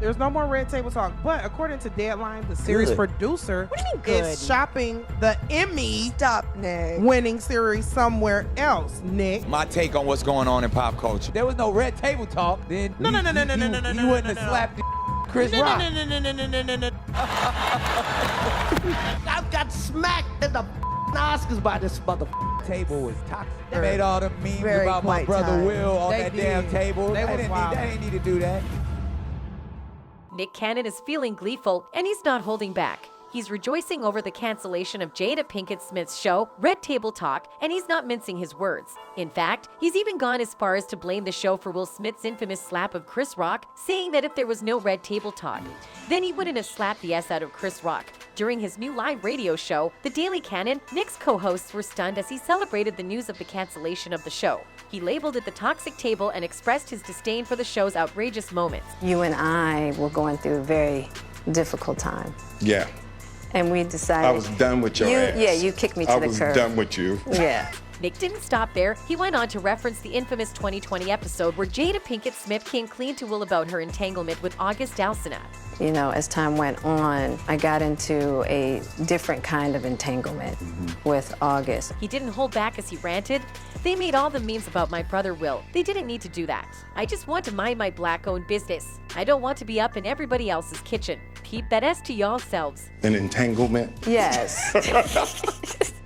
There's no more Red Table Talk. But according to Deadline, the series producer is shopping the Emmy winning series somewhere else, Nick. My take on what's going on in pop culture. There was no Red Table Talk, then No. You wouldn't have slapped Chris Rock. I got smacked in the Oscars by this motherfucker. Table was toxic. They made all the memes Very about my quite brother time. Will on They that did. damn table. They was They wild. didn't need to do that. Nick Cannon is feeling gleeful, and he's not holding back. He's rejoicing over the cancellation of Jada Pinkett Smith's show, Red Table Talk, and he's not mincing his words. In fact, he's even gone as far as to blame the show for Will Smith's infamous slap of Chris Rock, saying that if there was no Red Table Talk, then he wouldn't have slapped the S out of Chris Rock. During his new live radio show, The Daily Cannon, Nick's co-hosts were stunned as he celebrated the news of the cancellation of the show. He labeled it the toxic table and expressed his disdain for the show's outrageous moments. You and I were going through a very difficult time. Yeah. And we decided... I was done with your ass. Yeah, you kicked me to the curb. I was done with you. Yeah. Nick didn't stop there. He went on to reference the infamous 2020 episode where Jada Pinkett Smith came clean to Will about her entanglement with August Alsina. You know, as time went on, I got into a different kind of entanglement with August. He didn't hold back as he ranted. They made all the memes about my brother Will. They didn't need to do that. I just want to mind my black-owned business. I don't want to be up in everybody else's kitchen. Keep that S to y'all selves. An entanglement? Yes.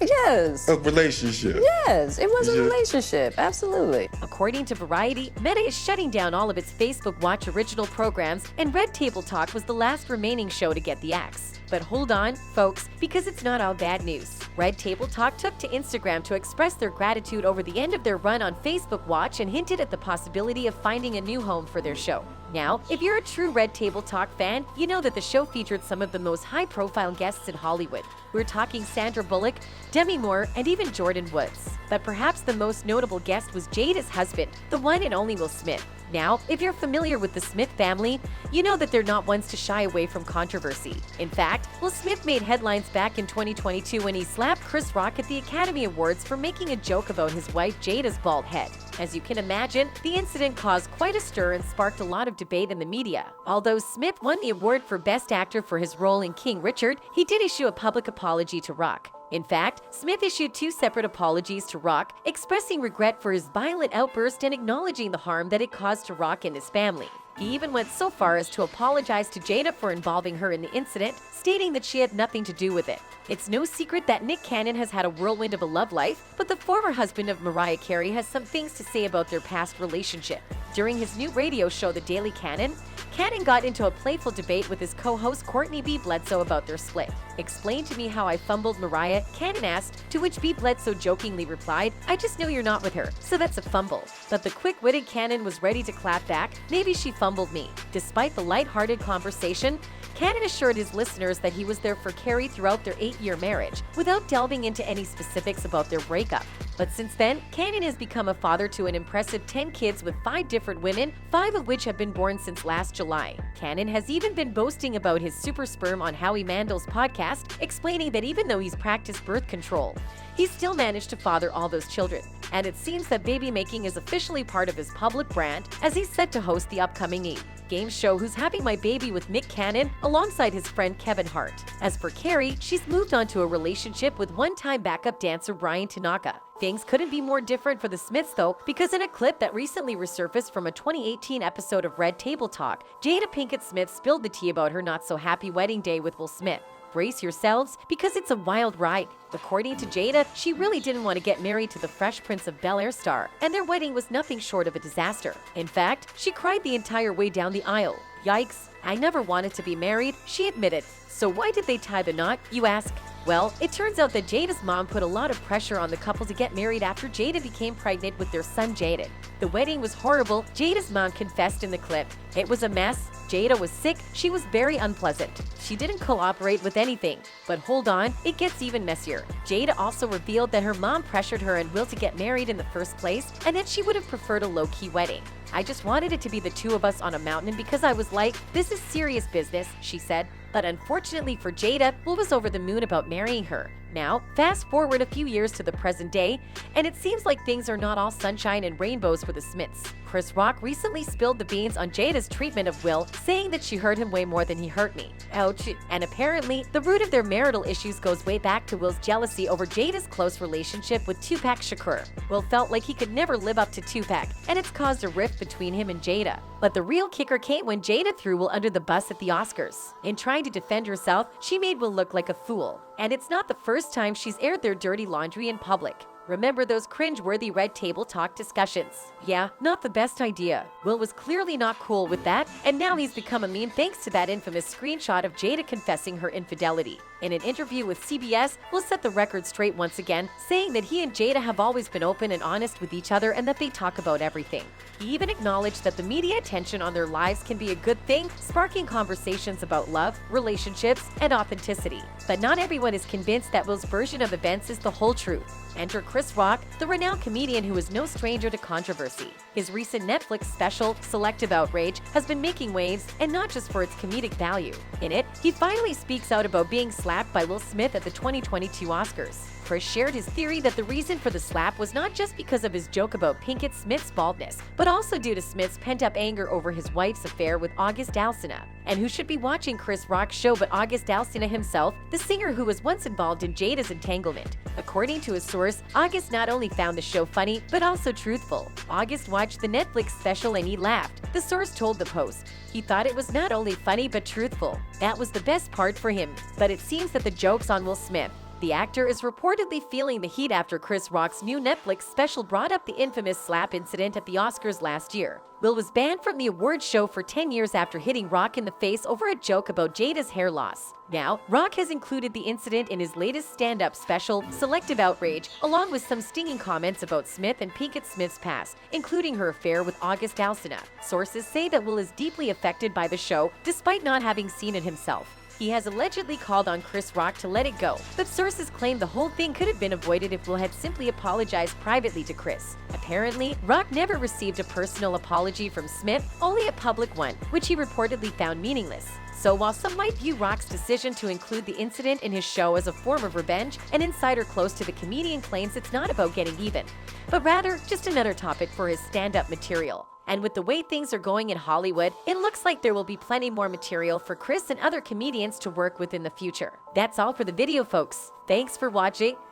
Yes. A relationship? Yes, it was a relationship, absolutely. According to Variety, Meta is shutting down all of its Facebook Watch original programs, and Red Table Talk was the last remaining show to get the axe. But hold on, folks, because it's not all bad news. Red Table Talk took to Instagram to express their gratitude over the end of their run on Facebook Watch and hinted at the possibility of finding a new home for their show. Now, if you're a true Red Table Talk fan, you know that the show featured some of the most high-profile guests in Hollywood. We're talking Sandra Bullock, Demi Moore, and even Jordan Woods. But perhaps the most notable guest was Jada's husband, the one and only Will Smith. Now, if you're familiar with the Smith family, you know that they're not ones to shy away from controversy. In fact, Will Smith made headlines back in 2022 when he slapped Chris Rock at the Academy Awards for making a joke about his wife Jada's bald head. As you can imagine, the incident caused quite a stir and sparked a lot of debate in the media. Although Smith won the award for Best Actor for his role in King Richard, he did issue a public apology to Rock. In fact, Smith issued 2 separate apologies to Rock, expressing regret for his violent outburst and acknowledging the harm that it caused to Rock and his family. He even went so far as to apologize to Jada for involving her in the incident, stating that she had nothing to do with it. It's no secret that Nick Cannon has had a whirlwind of a love life, but the former husband of Mariah Carey has some things to say about their past relationship. During his new radio show, The Daily Cannon, Cannon got into a playful debate with his co-host Courtney B. Bledsoe about their split. "Explain to me how I fumbled Mariah," Cannon asked, to which B. Bledsoe jokingly replied, "I just know you're not with her, so that's a fumble." But the quick-witted Cannon was ready to clap back, "Maybe she fumbled me." Despite the light-hearted conversation, Cannon assured his listeners that he was there for Carey throughout their 8-year marriage, without delving into any specifics about their breakup. But since then, Cannon has become a father to an impressive 10 kids with 5 different women, 5 of which have been born since last July. Cannon has even been boasting about his super sperm on Howie Mandel's podcast, explaining that even though he's practiced birth control, he's still managed to father all those children. And it seems that baby making is officially part of his public brand, as he's set to host the upcoming game show Who's Having My Baby with Nick Cannon alongside his friend Kevin Hart. As for Carey, she's moved on to a relationship with one-time backup dancer Brian Tanaka. Things couldn't be more different for the Smiths though, because in a clip that recently resurfaced from a 2018 episode of Red Table Talk, Jada Pinkett Smith spilled the tea about her not-so-happy wedding day with Will Smith. Brace yourselves, because it's a wild ride. According to Jada, she really didn't want to get married to the Fresh Prince of Bel-Air star, and their wedding was nothing short of a disaster. In fact, she cried the entire way down the aisle. "Yikes, I never wanted to be married," she admitted. So why did they tie the knot, you ask? Well, it turns out that Jada's mom put a lot of pressure on the couple to get married after Jada became pregnant with their son Jaden. The wedding was horrible, Jada's mom confessed in the clip. It was a mess. Jada was sick, she was very unpleasant. She didn't cooperate with anything. But hold on, it gets even messier. Jada also revealed that her mom pressured her and Will to get married in the first place, and that she would have preferred a low-key wedding. "I just wanted it to be the 2 of us on a mountain because I was like, this is serious business," she said. But unfortunately for Jada, Will was over the moon about marrying her. Now, fast forward a few years to the present day, and it seems like things are not all sunshine and rainbows for the Smiths. Chris Rock recently spilled the beans on Jada's treatment of Will, saying that she hurt him way more than he hurt me. Ouch. And apparently, the root of their marital issues goes way back to Will's jealousy over Jada's close relationship with Tupac Shakur. Will felt like he could never live up to Tupac, and it's caused a rift between him and Jada. But the real kicker came when Jada threw Will under the bus at the Oscars. In trying to defend herself, she made Will look like a fool. And it's not the first time she's aired their dirty laundry in public. Remember those cringe-worthy Red Table Talk discussions? Yeah, not the best idea. Will was clearly not cool with that, and now he's become a meme thanks to that infamous screenshot of Jada confessing her infidelity. In an interview with CBS, Will set the record straight once again, saying that he and Jada have always been open and honest with each other and that they talk about everything. He even acknowledged that the media attention on their lives can be a good thing, sparking conversations about love, relationships, and authenticity. But not everyone is convinced that Will's version of events is the whole truth. Enter Chris Rock, the renowned comedian who is no stranger to controversy. His recent Netflix special, Selective Outrage, has been making waves, and not just for its comedic value. In it, he finally speaks out about being slapped by Will Smith at the 2022 Oscars. Chris shared his theory that the reason for the slap was not just because of his joke about Pinkett Smith's baldness, but also due to Smith's pent-up anger over his wife's affair with August Alsina. And who should be watching Chris Rock's show but August Alsina himself, the singer who was once involved in Jada's entanglement. According to a source, August not only found the show funny, but also truthful. August watched the Netflix special and he laughed. The source told the Post. He thought it was not only funny but truthful. That was the best part for him. But it seems that the joke's on Will Smith. The actor is reportedly feeling the heat after Chris Rock's new Netflix special brought up the infamous slap incident at the Oscars last year. Will was banned from the awards show for 10 years after hitting Rock in the face over a joke about Jada's hair loss. Now, Rock has included the incident in his latest stand-up special, Selective Outrage, along with some stinging comments about Smith and Pinkett Smith's past, including her affair with August Alsina. Sources say that Will is deeply affected by the show, despite not having seen it himself. He has allegedly called on Chris Rock to let it go, but sources claim the whole thing could have been avoided if Will had simply apologized privately to Chris. Apparently, Rock never received a personal apology from Smith, only a public one, which he reportedly found meaningless. So while some might view Rock's decision to include the incident in his show as a form of revenge, an insider close to the comedian claims it's not about getting even, but rather just another topic for his stand-up material. And with the way things are going in Hollywood, it looks like there will be plenty more material for Chris and other comedians to work with in the future. That's all for the video, folks. Thanks for watching.